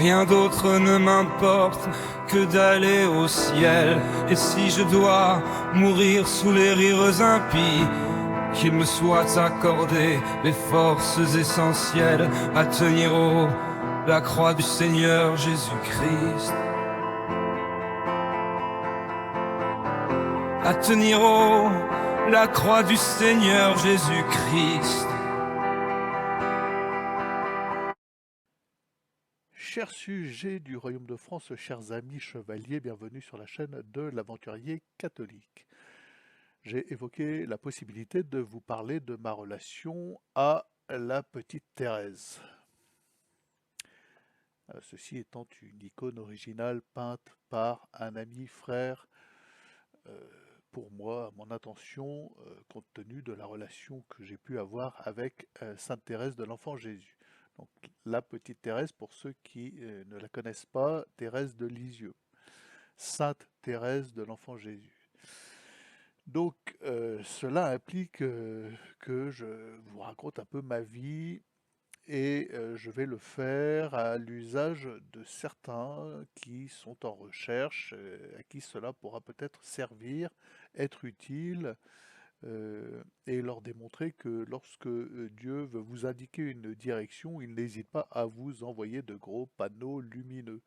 Rien d'autre ne m'importe que d'aller au ciel. Et si je dois mourir sous les rires impies, qu'il me soit accordé les forces essentielles à tenir haut la croix du Seigneur Jésus-Christ. À tenir haut la croix du Seigneur Jésus-Christ. Chers sujets du Royaume de France, chers amis chevaliers, bienvenue sur la chaîne de l'Aventurier Catholique. J'ai évoqué la possibilité de vous parler de ma relation à la petite Thérèse. Ceci étant une icône originale peinte par un ami frère, pour moi, à mon intention, compte tenu de la relation que j'ai pu avoir avec Sainte Thérèse de l'Enfant Jésus. Donc, la petite Thérèse, pour ceux qui ne la connaissent pas, Thérèse de Lisieux. Sainte Thérèse de l'Enfant Jésus. Donc, cela implique que je vous raconte un peu ma vie et je vais le faire à l'usage de certains qui sont en recherche, à qui cela pourra peut-être servir, être utile, et leur démontrer que lorsque Dieu veut vous indiquer une direction, il n'hésite pas à vous envoyer de gros panneaux lumineux.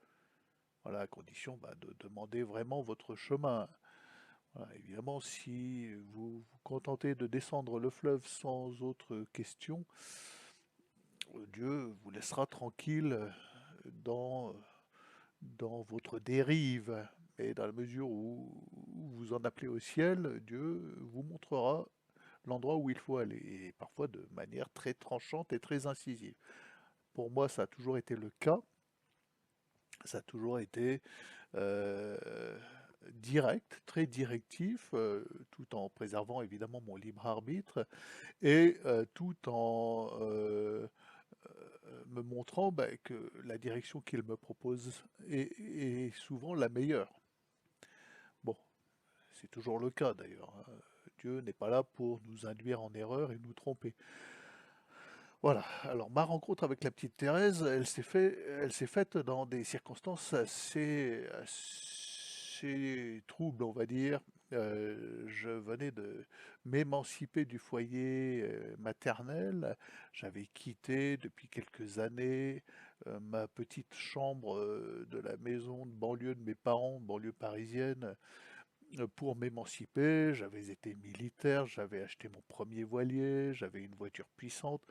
Voilà, à condition de demander vraiment votre chemin. Voilà, évidemment, si vous vous contentez de descendre le fleuve sans autre question, Dieu vous laissera tranquille dans votre dérive. Et dans la mesure où vous en appelez au ciel, Dieu vous montrera l'endroit où il faut aller, et parfois de manière très tranchante et très incisive. Pour moi, ça a toujours été le cas. Ça a toujours été euh, direct, très directif, tout en préservant évidemment mon libre arbitre et tout en me montrant que la direction qu'il me propose est souvent la meilleure. Bon, c'est toujours le cas d'ailleurs, hein. Dieu n'est pas là pour nous induire en erreur et nous tromper. Voilà, alors ma rencontre avec la petite Thérèse, elle s'est faite dans des circonstances assez troubles, on va dire. Je venais de m'émanciper du foyer maternel. J'avais quitté depuis quelques années ma petite chambre de la maison de banlieue de mes parents, banlieue parisienne, pour m'émanciper. J'avais été militaire, j'avais acheté mon premier voilier, j'avais une voiture puissante.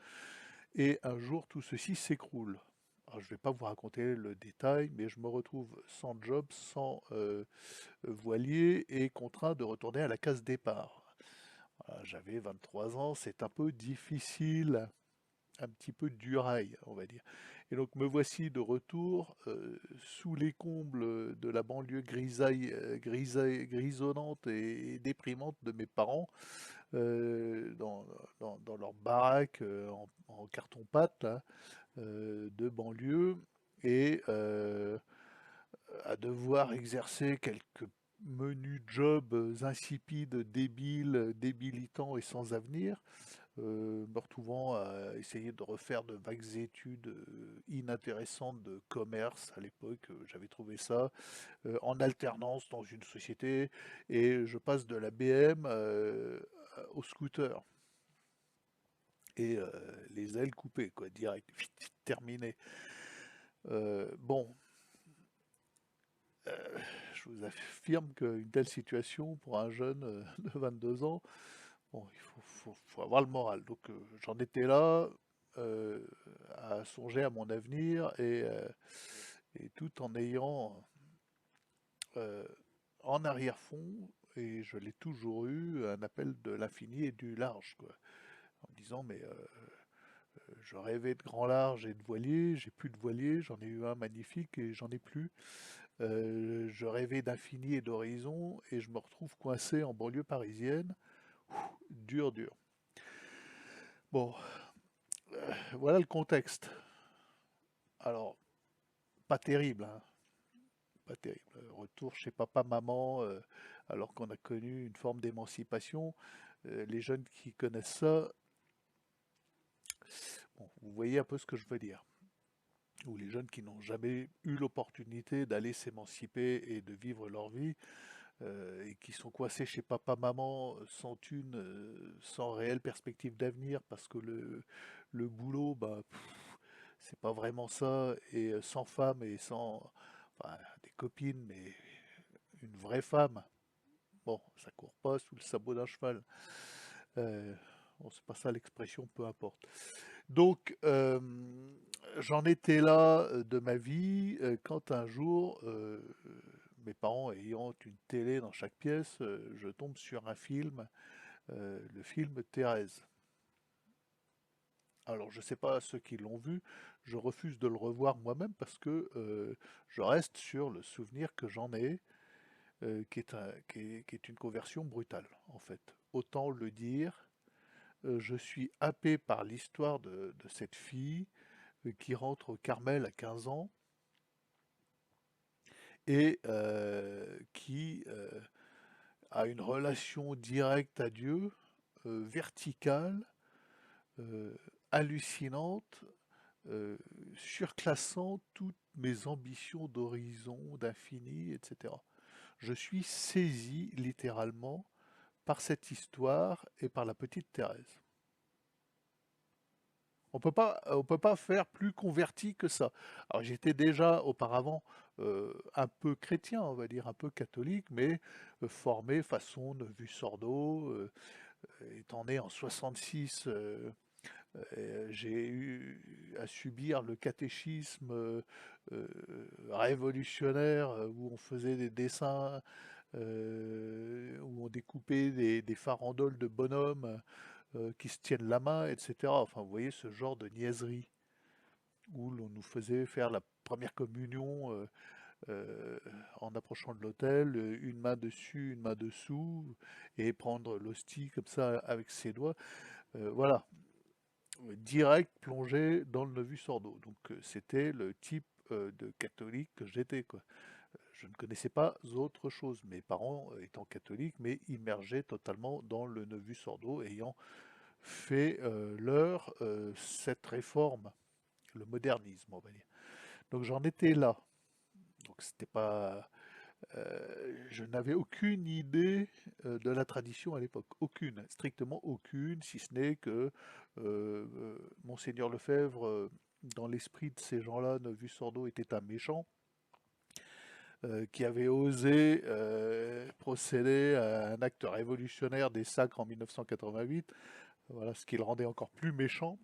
Et un jour, tout ceci s'écroule. Alors, je ne vais pas vous raconter le détail, mais je me retrouve sans job, sans voilier et contraint de retourner à la case départ. Voilà, j'avais 23 ans, c'est un peu difficile, un petit peu durail, on va dire. Et donc me voici de retour sous les combles de la banlieue grisonnante et déprimante de mes parents, dans leur baraque en carton-pâte là, de banlieue, et à devoir exercer quelques menus jobs insipides, débiles, débilitants et sans avenir, me retrouvant à essayer de refaire de vagues études inintéressantes de commerce. À l'époque, j'avais trouvé ça en alternance dans une société, et je passe de la BM au scooter. Et les ailes coupées, quoi, direct, terminé. Bon, je vous affirme qu'une telle situation pour un jeune de 22 ans, bon, faut avoir le moral. Donc j'en étais là euh, à songer à mon avenir, et tout en ayant euh, en arrière-fond, et je l'ai toujours eu, un appel de l'infini et du large, quoi. En me disant, mais je rêvais de grand large et de voilier, j'ai plus de voilier, j'en ai eu un magnifique et j'en ai plus. Je rêvais d'infini et d'horizon et je me retrouve coincé en banlieue parisienne. Dur, dur. Bon, voilà le contexte. Alors, pas terrible, hein, pas terrible. Retour chez papa, maman, alors qu'on a connu une forme d'émancipation. Les jeunes qui connaissent ça, bon, vous voyez un peu ce que je veux dire. ou les jeunes qui n'ont jamais eu l'opportunité d'aller s'émanciper et de vivre leur vie, et qui sont coincés chez papa-maman sans thune, sans réelle perspective d'avenir, parce que le boulot, bah, c'est pas vraiment ça, et sans femme et sans, enfin, des copines, mais une vraie femme, bon, ça court pas sous le sabot d'un cheval. Euh, bon, c'est pas ça l'expression, peu importe. Donc, j'en étais là de ma vie quand un jour, mes parents ayant une télé dans chaque pièce, je tombe sur un film, le film Thérèse. Alors, je ne sais pas ceux qui l'ont vu, je refuse de le revoir moi-même parce que je reste sur le souvenir que j'en ai, qui est une conversion brutale, en fait. Autant le dire, je suis happé par l'histoire de cette fille qui rentre au Carmel à 15 ans et qui a une relation directe à Dieu, verticale, euh, hallucinante, surclassant toutes mes ambitions d'horizon, d'infini, etc. Je suis saisi littéralement par cette histoire et par la petite Thérèse. On peut pas faire plus converti que ça. Alors j'étais déjà auparavant un peu chrétien, on va dire, un peu catholique, mais formé façon Neuvus-Sordo, étant né en 66, j'ai eu à subir le catéchisme euh, révolutionnaire où on faisait des dessins, où on découpait des farandoles de bonhommes qui se tiennent la main, etc. Enfin, vous voyez ce genre de niaiserie où l'on nous faisait faire la première communion en approchant de l'autel, une main dessus, une main dessous, et prendre l'hostie comme ça avec ses doigts. Voilà, direct plongé dans le Novus Ordo. Donc c'était le type de catholique que j'étais, quoi. Je ne connaissais pas autre chose. Mes parents étant catholiques, mais immergés totalement dans le Novus Ordo, ayant fait leur cette réforme, le modernisme, on va dire. Donc j'en étais là. Donc c'était pas, je n'avais aucune idée de la tradition à l'époque, aucune, strictement aucune, si ce n'est que Monseigneur Lefebvre, dans l'esprit de ces gens-là, Novus Ordo était un méchant, qui avait osé procéder à un acte révolutionnaire des sacres en 1988, voilà, ce qui le rendait encore plus méchant.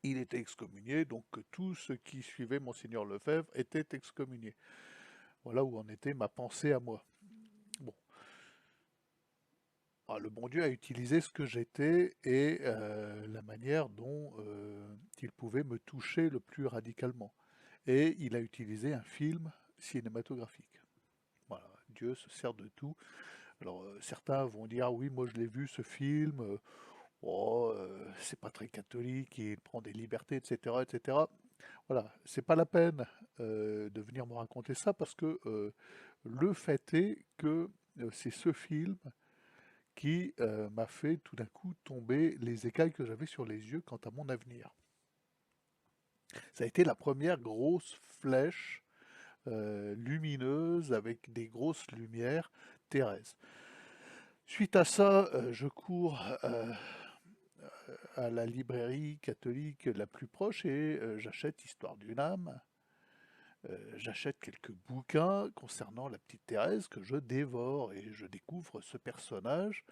Il était excommunié, donc tous ceux qui suivaient Monseigneur Lefebvre étaient excommuniés. Voilà où en était ma pensée à moi. Bon. Ah, le bon Dieu a utilisé ce que j'étais et la manière dont il pouvait me toucher le plus radicalement. Et il a utilisé un film cinématographique. Voilà, Dieu se sert de tout. Alors certains vont dire, ah oui, moi je l'ai vu ce film, oh, c'est pas très catholique, il prend des libertés, etc., etc. Voilà, c'est pas la peine de venir me raconter ça parce que le fait est que c'est ce film qui m'a fait tout d'un coup tomber les écailles que j'avais sur les yeux quant à mon avenir. Ça a été la première grosse flèche lumineuse avec des grosses lumières, Thérèse. Suite à ça, je cours à la librairie catholique la plus proche et j'achète Histoire d'une âme. J'achète quelques bouquins concernant la petite Thérèse que je dévore et je découvre ce personnage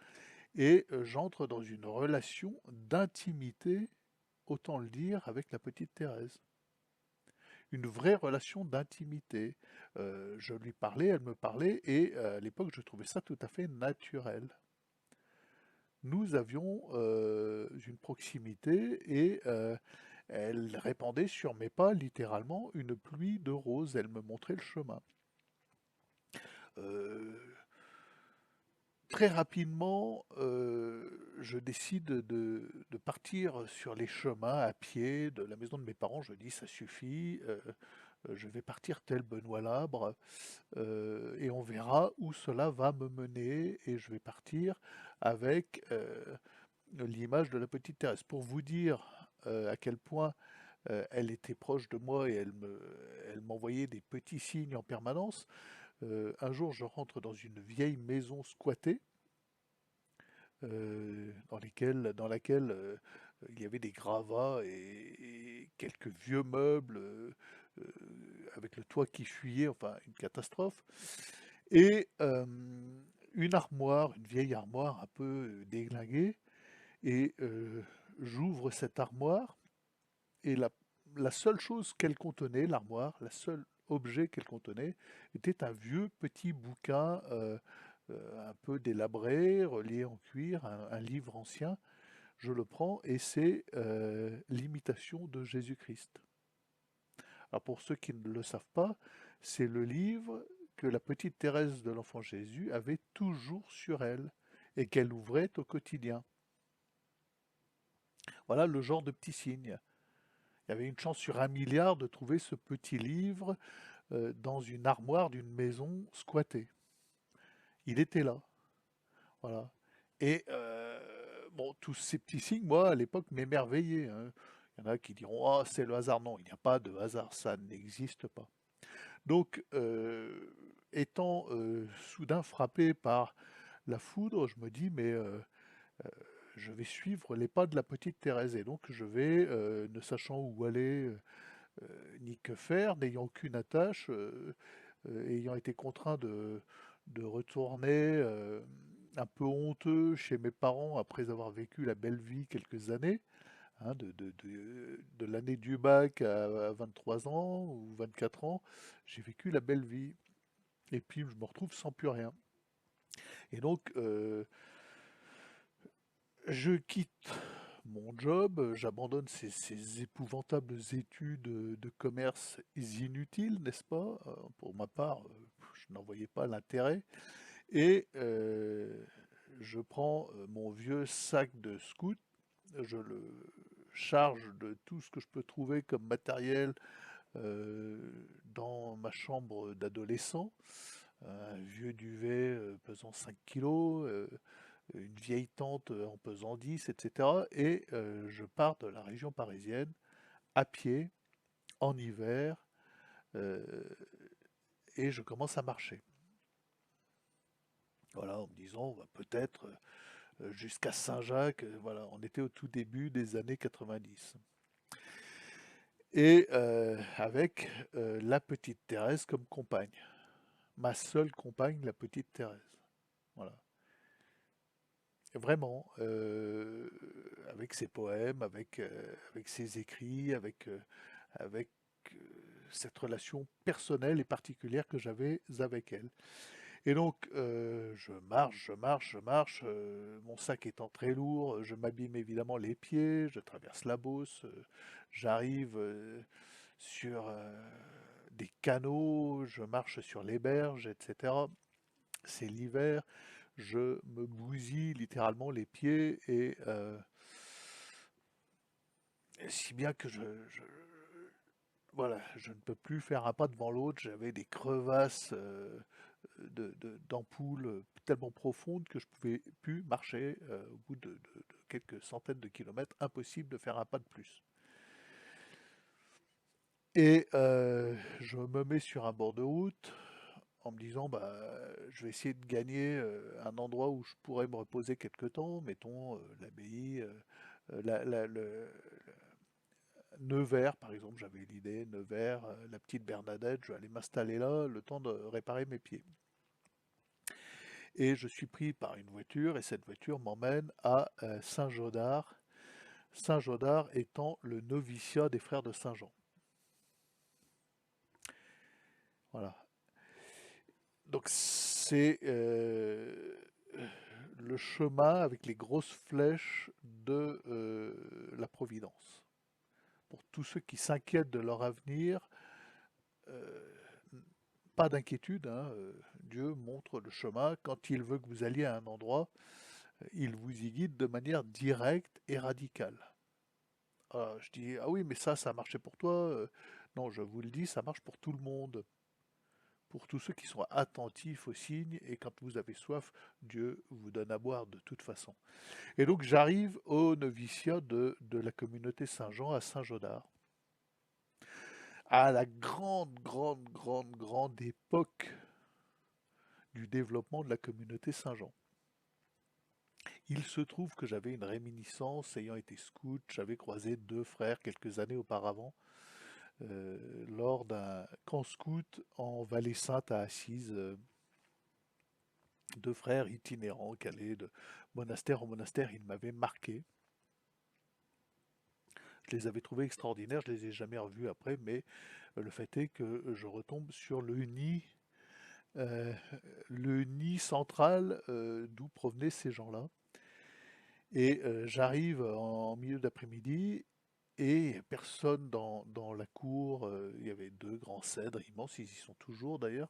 et j'entre dans une relation d'intimité, autant le dire, avec la petite Thérèse. Une vraie relation d'intimité. Je lui parlais, elle me parlait et à l'époque je trouvais ça tout à fait naturel. Nous avions une proximité et elle répandait sur mes pas littéralement une pluie de roses, elle me montrait le chemin. Euh, Très rapidement, je décide de partir sur les chemins à pied de la maison de mes parents. Je dis, ça suffit, je vais partir tel Benoît Labre, et on verra où cela va me mener, et je vais partir avec l'image de la petite Thérèse. Pour vous dire à quel point elle était proche de moi et elle m'envoyait des petits signes en permanence. Un jour, je rentre dans une vieille maison squattée, dans laquelle il y avait des gravats et quelques vieux meubles avec le toit qui fuyait, enfin une catastrophe. Et une vieille armoire un peu déglinguée, et j'ouvre cette armoire, et la seule chose qu'elle contenait, l'armoire, la seule objet qu'elle contenait, était un vieux petit bouquin un peu délabré, relié en cuir, un livre ancien. Je le prends et c'est l'imitation de Jésus-Christ. Alors pour ceux qui ne le savent pas, c'est le livre que la petite Thérèse de l'Enfant Jésus avait toujours sur elle et qu'elle ouvrait au quotidien. Voilà le genre de petit signe. Il y avait une chance sur 1 milliard de trouver ce petit livre dans une armoire d'une maison squattée. Il était là. Voilà. Et bon, tous ces petits signes, moi, à l'époque, m'émerveillaient, hein. Il y en a qui diront, oh, c'est le hasard. Non, il n'y a pas de hasard, ça n'existe pas. Donc, étant soudain frappé par la foudre, je me dis, mais je vais suivre les pas de la petite Thérèse. Et donc, je vais, ne sachant où aller, ni que faire, n'ayant aucune attache, ayant été contraint de retourner un peu honteux chez mes parents après avoir vécu la belle vie quelques années, hein, de l'année du bac à 23 ans ou 24 ans, j'ai vécu la belle vie. Et puis je me retrouve sans plus rien. Et donc je quitte mon job, j'abandonne ces épouvantables études de commerce inutiles, n'est-ce pas? Pour ma part, je n'en voyais pas l'intérêt. Et je prends mon vieux sac de scout, je le charge de tout ce que je peux trouver comme matériel dans ma chambre d'adolescent, un vieux duvet pesant 5 kilos, une vieille tente en pesant 10, etc. Et je pars de la région parisienne à pied, en hiver, euh, et je commence à marcher. Voilà, en me disant, on va peut-être jusqu'à Saint-Jacques, voilà, on était au tout début des années 90. Et avec la petite Thérèse comme compagne. Ma seule compagne, la petite Thérèse. Voilà. Et vraiment, avec ses poèmes, avec ses écrits, avec euh, cette relation personnelle et particulière que j'avais avec elle. Et donc, je marche, mon sac étant très lourd, je m'abîme évidemment les pieds, je traverse la Beauce, j'arrive sur des canaux, je marche sur les berges, etc. C'est l'hiver, je me bousille littéralement les pieds et si bien que voilà, je ne peux plus faire un pas devant l'autre, j'avais des crevasses d'ampoules tellement profondes que je pouvais plus marcher au bout de quelques centaines de kilomètres, impossible de faire un pas de plus. Et je me mets sur un bord de route en me disant, bah, je vais essayer de gagner un endroit où je pourrais me reposer quelque temps, mettons l'abbaye, Nevers par exemple, j'avais l'idée, Nevers, la petite Bernadette, je vais aller m'installer là, le temps de réparer mes pieds. Et je suis pris par une voiture, et cette voiture m'emmène à Saint-Jaudard, Saint-Jaudard étant le noviciat des frères de Saint-Jean. Voilà. Donc c'est le chemin avec les grosses flèches de la Providence. Pour tous ceux qui s'inquiètent de leur avenir, euh, pas d'inquiétude, hein, Dieu montre le chemin. Quand il veut que vous alliez à un endroit, il vous y guide de manière directe et radicale. Je dis, ah oui, mais ça a marché pour toi. Non, je vous le dis, ça marche pour tout le monde. Pour tous ceux qui sont attentifs aux signes, et quand vous avez soif, Dieu vous donne à boire de toute façon. Et donc j'arrive au noviciat de la communauté Saint-Jean à Saint-Jaudard. à la grande époque du développement de la communauté Saint-Jean. Il se trouve que j'avais une réminiscence, ayant été scout, j'avais croisé deux frères quelques années auparavant, lors d'un camp scout en Vallée Sainte à Assise, deux frères itinérants qui allaient de monastère en monastère. Ils m'avaient marqué. Je les avais trouvés extraordinaires, je les ai jamais revus après, mais le fait est que je retombe sur euh, le nid central d'où provenaient ces gens-là. Et j'arrive en milieu d'après-midi et personne dans la cour. Il y avait deux grands cèdres immenses, ils y sont toujours d'ailleurs.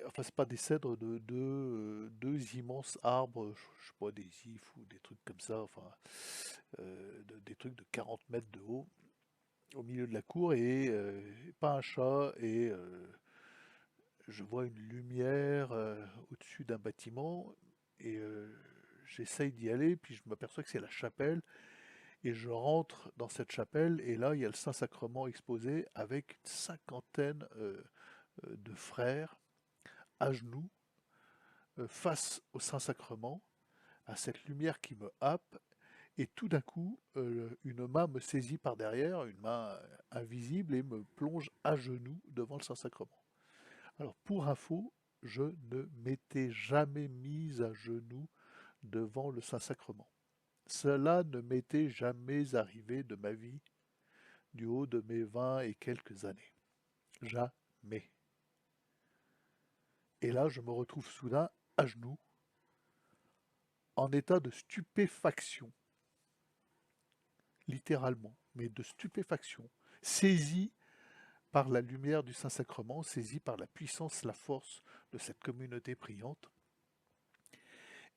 Enfin, c'est pas des cèdres, deux immenses arbres, je sais pas, des ifs ou des trucs comme ça, enfin, des trucs de 40 mètres de haut, au milieu de la cour, et pas un chat, et je vois une lumière au-dessus d'un bâtiment, et j'essaye d'y aller, puis je m'aperçois que c'est la chapelle, et je rentre dans cette chapelle, et là, il y a le Saint-Sacrement exposé avec une cinquantaine de frères à genoux face au Saint-Sacrement, à cette lumière qui me happe, et tout d'un coup, une main me saisit par derrière, une main invisible, et me plonge à genoux devant le Saint-Sacrement. Alors, pour info, je ne m'étais jamais mis à genoux devant le Saint-Sacrement. Cela ne m'était jamais arrivé de ma vie, du haut de mes 20 et quelques années. Jamais. Et là, je me retrouve soudain à genoux, en état de stupéfaction, littéralement, mais de stupéfaction, saisi par la lumière du Saint-Sacrement, saisi par la puissance, la force de cette communauté priante,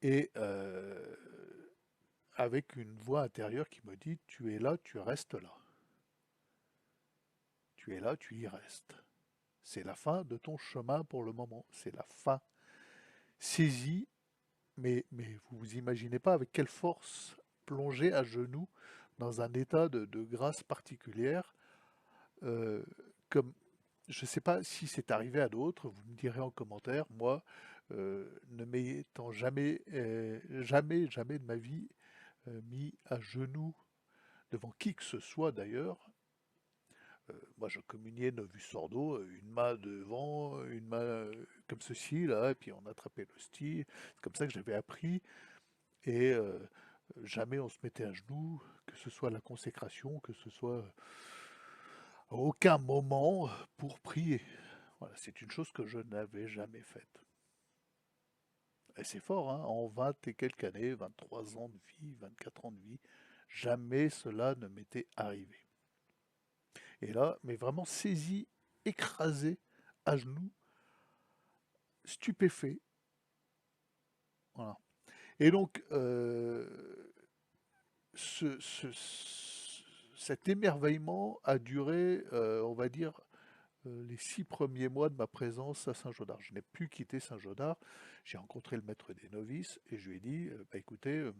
et avec une voix intérieure qui me dit: tu es là, tu restes là. Tu es là, tu y restes. C'est la fin de ton chemin pour le moment, c'est la fin. Saisi, mais vous vous imaginez pas avec quelle force, plongé à genoux dans un état de grâce particulière, euh, comme je ne sais pas si c'est arrivé à d'autres, vous me direz en commentaire. Moi, ne m'étant jamais de ma vie mis à genoux devant qui que ce soit d'ailleurs. Moi, je communiais Novus Ordo, une main devant, une main comme ceci, là, et puis on attrapait l'hostie. C'est comme ça que j'avais appris, et jamais on se mettait à genoux, que ce soit à la consécration, que ce soit à aucun moment pour prier. Voilà, c'est une chose que je n'avais jamais faite. Et c'est fort, hein, en 20 et quelques années, 23 ans de vie, 24 ans de vie, jamais cela ne m'était arrivé. Et là, mais vraiment saisi, écrasé, à genoux, stupéfait. Voilà. Et donc, ce, ce- cet émerveillement a duré, on va dire, les 6 premiers mois de ma présence à Saint-Gaudard. Je n'ai plus quitté Saint-Gaudard. J'ai rencontré le maître des novices et je lui ai dit, bah, écoutez,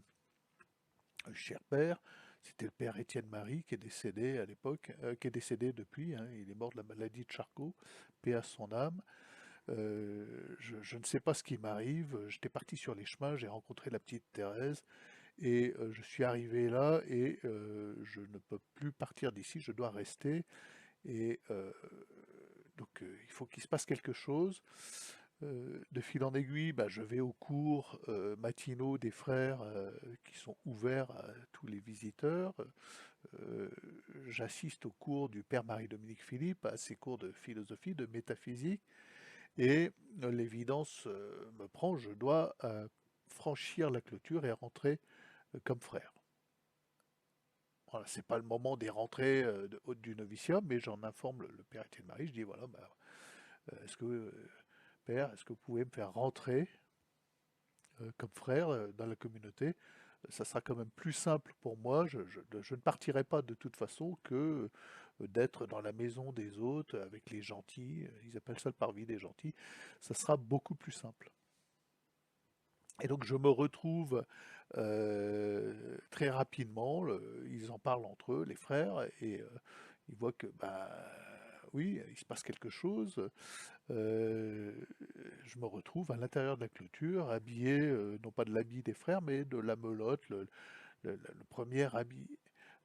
cher père, c'était le père Étienne Marie qui est décédé à l'époque, qui est décédé depuis, hein, il est mort de la maladie de Charcot, paix à son âme. Je ne sais pas ce qui m'arrive, j'étais parti sur les chemins, j'ai rencontré la petite Thérèse, et je suis arrivé là, et je ne peux plus partir d'ici, je dois rester, et donc il faut qu'il se passe quelque chose. De fil en aiguille, bah, je vais aux cours matinaux des frères qui sont ouverts à tous les visiteurs. Euh, J'assiste aux cours du père Marie-Dominique Philippe, à ses cours de philosophie, de métaphysique, et l'évidence me prend, je dois franchir la clôture et rentrer comme frère. Voilà, c'est pas le moment des rentrées du noviciat, mais j'en informe le père Étienne Marie. Je dis voilà, bah, est-ce que père, est-ce que vous pouvez me faire rentrer comme frère dans la communauté? Ça sera quand même plus simple pour moi. Je ne partirai pas de toute façon que d'être dans la maison des autres avec les gentils. Ils appellent ça le parvis des gentils. Ça sera beaucoup plus simple. Et donc je me retrouve très rapidement, ils en parlent entre eux, les frères, et il voit que, bah, oui, il se passe quelque chose. Euh, je me retrouve à l'intérieur de la clôture, habillé, non pas de l'habit des frères, mais de la melotte, le premier habit.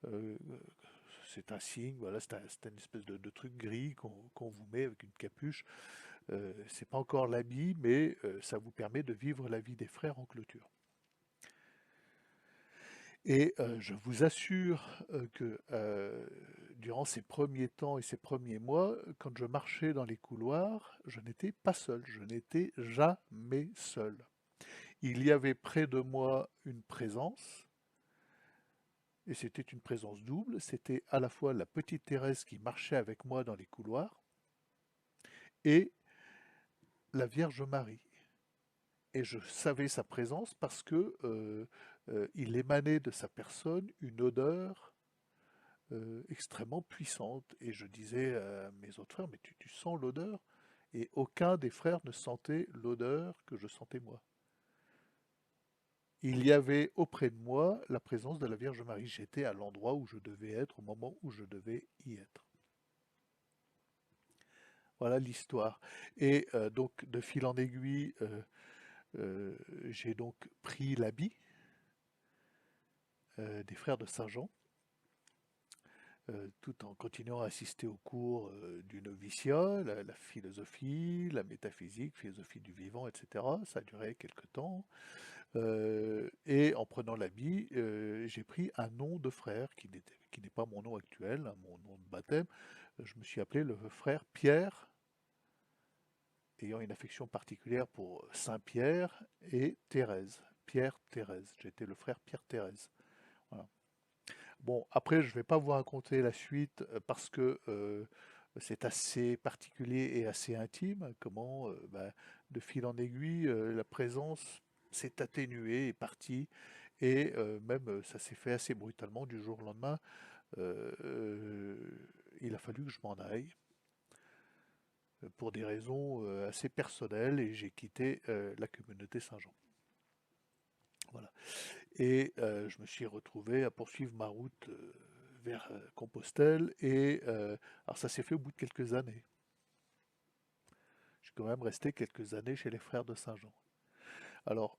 Euh, c'est un signe, voilà, c'est une espèce de truc gris qu'on vous met avec une capuche. C'est pas encore l'habit, mais ça vous permet de vivre la vie des frères en clôture. Et je vous assure que durant ces premiers temps et ces premiers mois, quand je marchais dans les couloirs, je n'étais pas seul, je n'étais jamais seul. Il y avait près de moi une présence, et c'était une présence double. C'était à la fois la petite Thérèse qui marchait avec moi dans les couloirs et la Vierge Marie. Et je savais sa présence parce que il émanait de sa personne une odeur extrêmement puissante. Et je disais à mes autres frères, mais tu sens l'odeur? Et aucun des frères ne sentait l'odeur que je sentais moi. Il y avait auprès de moi la présence de la Vierge Marie. J'étais à l'endroit où je devais être, au moment où je devais y être. Voilà l'histoire. Et donc, de fil en aiguille, j'ai donc pris l'habit des frères de Saint-Jean, tout en continuant à assister aux cours du noviciat, la philosophie, la métaphysique, philosophie du vivant, etc. Ça a duré quelques temps. Et en prenant l'habit, j'ai pris un nom de frère qui n'est pas mon nom actuel, hein, mon nom de baptême. Je me suis appelé le frère Pierre, ayant une affection particulière pour Saint-Pierre et Thérèse. Pierre-Thérèse. J'étais le frère Pierre-Thérèse. Voilà. Bon, après, je ne vais pas vous raconter la suite parce que c'est assez particulier et assez intime. Comment, de fil en aiguille, la présence s'est atténuée, est partie, et même ça s'est fait assez brutalement du jour au lendemain. Euh, il a fallu que je m'en aille pour des raisons assez personnelles et j'ai quitté la communauté Saint-Jean. Voilà. Et je me suis retrouvé à poursuivre ma route vers Compostelle et alors ça s'est fait au bout de quelques années. Je suis quand même resté quelques années chez les frères de Saint-Jean. Alors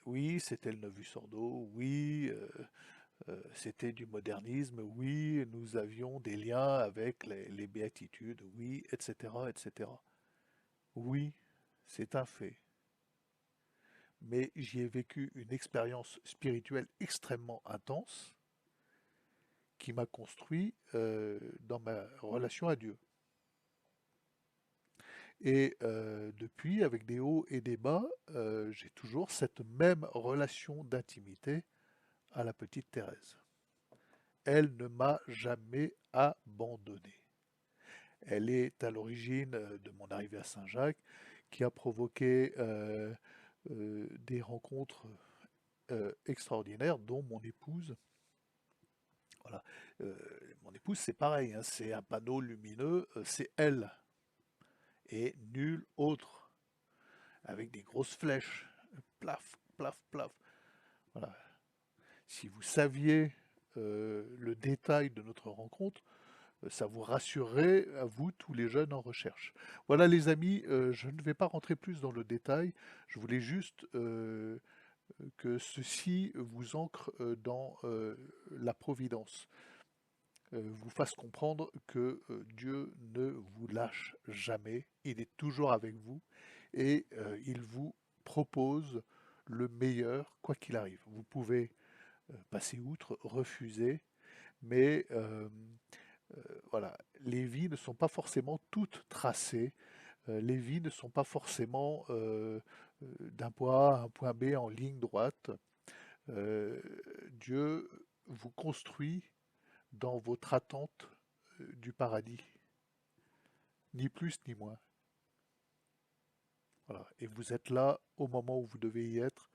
oui, c'était le Novus Ordo, oui, c'était du modernisme, oui, nous avions des liens avec les béatitudes, oui, etc., etc. Oui, c'est un fait. Mais j'y ai vécu une expérience spirituelle extrêmement intense qui m'a construit dans ma relation à Dieu. Et depuis, avec des hauts et des bas, j'ai toujours cette même relation d'intimité à la petite Thérèse. Elle ne m'a jamais abandonné. Elle est à l'origine de mon arrivée à Saint-Jacques, qui a provoqué des rencontres extraordinaires, dont mon épouse. Voilà. Mon épouse, c'est pareil, hein, c'est un panneau lumineux, c'est elle, et nul autre, avec des grosses flèches, plaf, plaf, plaf. Voilà. Si vous saviez le détail de notre rencontre, ça vous rassurerait, à vous, tous les jeunes en recherche. Voilà les amis, je ne vais pas rentrer plus dans le détail, je voulais juste que ceci vous ancre dans la providence, vous fasse comprendre que Dieu ne vous lâche jamais, il est toujours avec vous et il vous propose le meilleur quoi qu'il arrive. Vous pouvez passer outre, refuser, mais voilà, les vies ne sont pas forcément toutes tracées, les vies ne sont pas forcément d'un point A à un point B en ligne droite. Euh, Dieu vous construit dans votre attente du paradis, ni plus ni moins. Voilà. Et vous êtes là au moment où vous devez y être,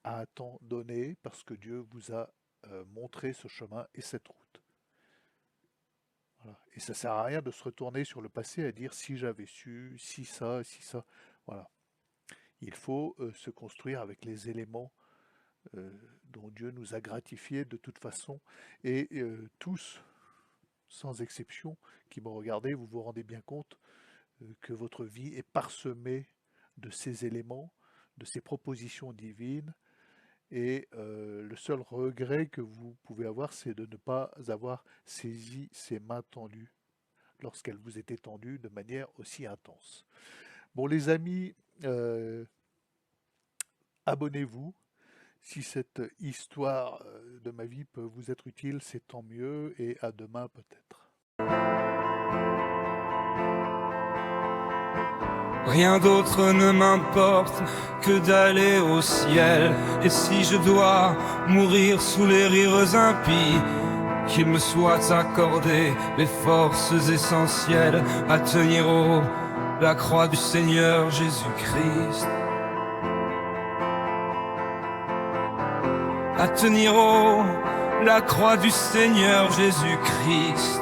à un temps donné, parce que Dieu vous a montré ce chemin et cette route. Voilà. Et ça ne sert à rien de se retourner sur le passé à dire si j'avais su, si ça, si ça. Voilà. Il faut se construire avec les éléments dont Dieu nous a gratifiés de toute façon. Et tous, sans exception, qui me regardez, vous vous rendez bien compte que votre vie est parsemée de ces éléments, de ces propositions divines, et le seul regret que vous pouvez avoir, c'est de ne pas avoir saisi ces mains tendues lorsqu'elles vous étaient tendues de manière aussi intense. Bon, les amis, abonnez-vous. Si cette histoire de ma vie peut vous être utile, c'est tant mieux, et à demain peut-être. Rien d'autre ne m'importe que d'aller au ciel. Et si je dois mourir sous les rires impies, qu'il me soit accordé les forces essentielles à tenir haut la croix du Seigneur Jésus-Christ. À tenir haut la croix du Seigneur Jésus-Christ.